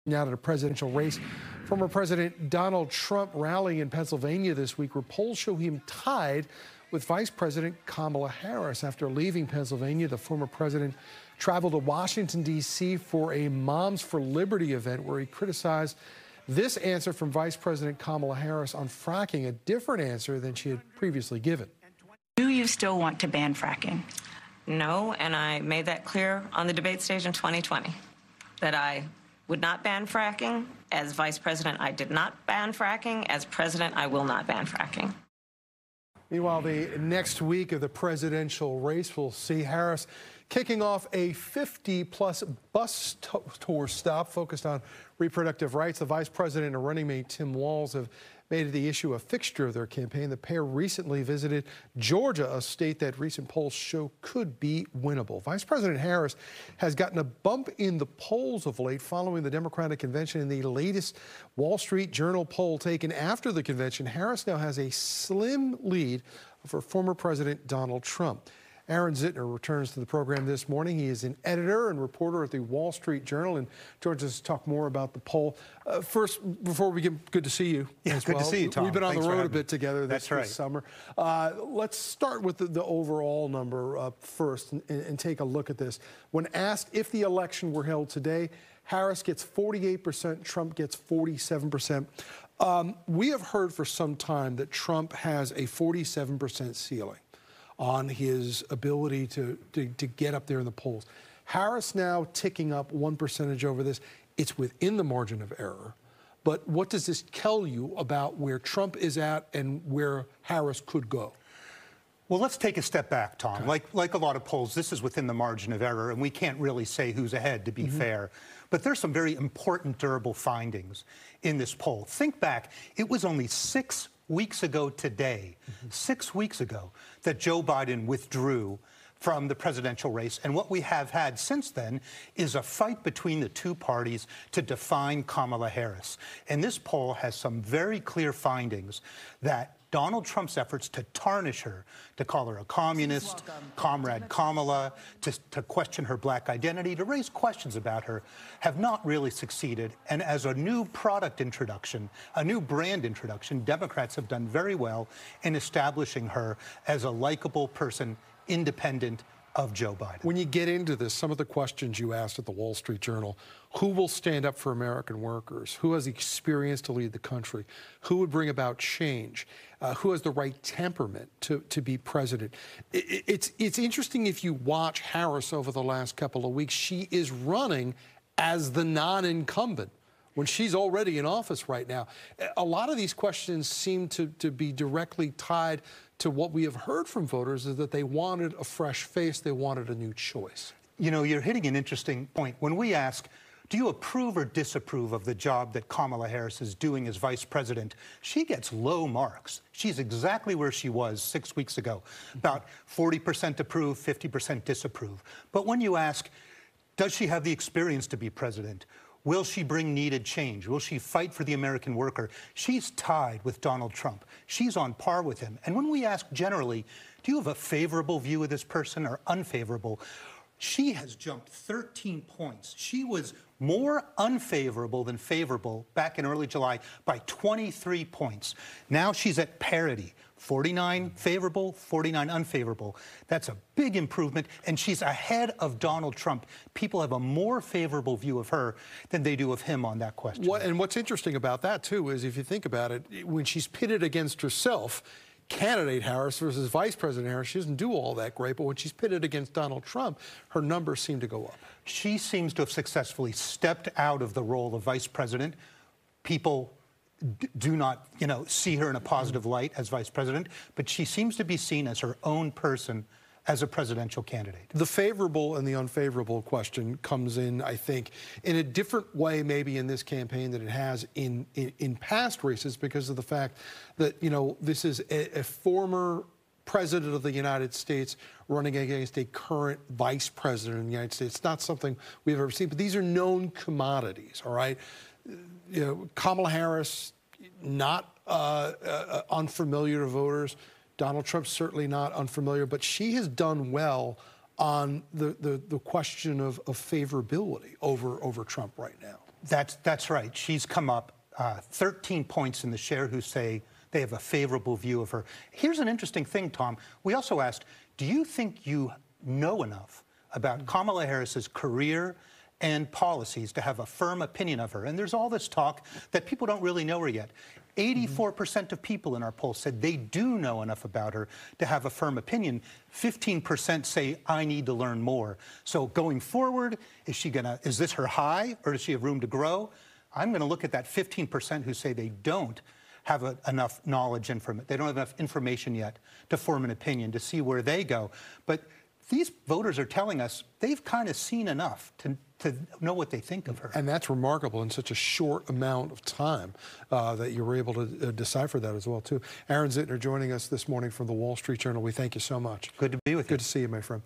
Now to the presidential race. Former President Donald Trump rallying in Pennsylvania this week, where polls show him tied with Vice President Kamala Harris. After leaving Pennsylvania, the former president traveled to Washington, D.C. for a Moms for Liberty event where he criticized this answer from Vice President Kamala Harris on fracking, a different answer than she had previously given. Do you still want to ban fracking? No, and I made that clear on the debate stage in 2020, that I would not ban fracking. As vice president, I did not ban fracking. As president, I will not ban fracking. Meanwhile, the next week of the presidential race will see Harris kicking off a 50-plus bus tour stop focused on reproductive rights. The vice president and running mate Tim Walz have made the issue a fixture of their campaign. The pair recently visited Georgia, a state that recent polls show could be winnable. Vice President Harris has gotten a bump in the polls of late following the Democratic convention. In the latest Wall Street Journal poll taken after the convention, Harris now has a slim lead over former President Donald Trump. Aaron Zinter returns to the program this morning. He is an editor and reporter at the Wall Street Journal and joins us to talk more about the poll. First, before we get, good to see you. Yeah, good to see you, Tom. We've been on Thanks the road a bit together this summer. Let's start with the overall number first and take a look at this. When asked if the election were held today, Harris gets 48%, Trump gets 47%. We have heard for some time that Trump has a 47% ceiling on his ability to get up there in the polls. Harris now ticking up 1% over this. It's within the margin of error. But what does this tell you about where Trump is at and where Harris could go? Well, let's take a step back, Tom. Okay. Like a lot of polls, this is within the margin of error, and we can't really say who's ahead, to be fair. But there's some very important, durable findings in this poll. Think back, it was only 6 weeks ago today, 6 weeks ago, that Joe Biden withdrew from the presidential race. And what we have had since then is a fight between the two parties to define Kamala Harris. And this poll has some very clear findings that Donald Trump's efforts to tarnish her, to call her a communist, Comrade Kamala, to question her black identity, to raise questions about her, have not really succeeded. And as a new product introduction, a new brand introduction, Democrats have done very well in establishing her as a likable person, independent of Joe Biden. When you get into this, some of the questions you asked at the Wall Street Journal, who will stand up for American workers? Who has the experience to lead the country? Who would bring about change? Who has the right temperament to be president? It's interesting if you watch Harris over the last couple of weeks. She is running as the non-incumbent when she's already in office right now. A lot of these questions seem to be directly tied to what we have heard from voters, is that they wanted a fresh face, they wanted a new choice. You know, you're hitting an interesting point. When we ask, do you approve or disapprove of the job that Kamala Harris is doing as vice president, she gets low marks. She's exactly where she was 6 weeks ago, about 40% approve, 50% disapprove. But when you ask, does she have the experience to be president? Will she bring needed change? Will she fight for the American worker? She's tied with Donald Trump. She's on par with him. And when we ask generally, do you have a favorable view of this person or unfavorable? She has jumped 13 points. She was more unfavorable than favorable back in early July by 23 points. Now she's at parity. 49 favorable, 49 unfavorable. That's a big improvement, and she's ahead of Donald Trump. People have a more favorable view of her than they do of him on that question. And what's interesting about that, too, is if you think about it, when she's pitted against herself, candidate Harris versus Vice President Harris, she doesn't do all that great, but when she's pitted against Donald Trump, her numbers seem to go up. She seems to have successfully stepped out of the role of vice president. People do not, see her in a positive light as vice president, but she seems to be seen as her own person as a presidential candidate. The favorable and the unfavorable question comes in, I think, in a different way maybe in this campaign than it has in past races, because of the fact that, this is a former president of the United States running against a current vice president of the United States. It's not something we've ever seen, but these are known commodities, all right? Kamala Harris, not unfamiliar to voters. Donald Trump, certainly not unfamiliar, but she has done well on the question of favorability over Trump right now. That's right. She's come up 13 points in the share who say they have a favorable view of her. Here's an interesting thing, Tom. We also asked, do you think you know enough about Kamala Harris's career and policies to have a firm opinion of her? And there's all this talk that people don't really know her yet. 84% of people in our poll said they do know enough about her to have a firm opinion. 15% say, I need to learn more. So going forward, is this her high, or does she have room to grow? I'm going to look at that 15% who say they don't have enough knowledge, they don't have enough information yet to form an opinion, to see where they go. But these voters are telling us they've kind of seen enough to know what they think of her. And that's remarkable in such a short amount of time that you were able to decipher that as well, too. Aaron Zinter joining us this morning from the Wall Street Journal. We thank you so much. Good to be with you. Good to see you, my friend.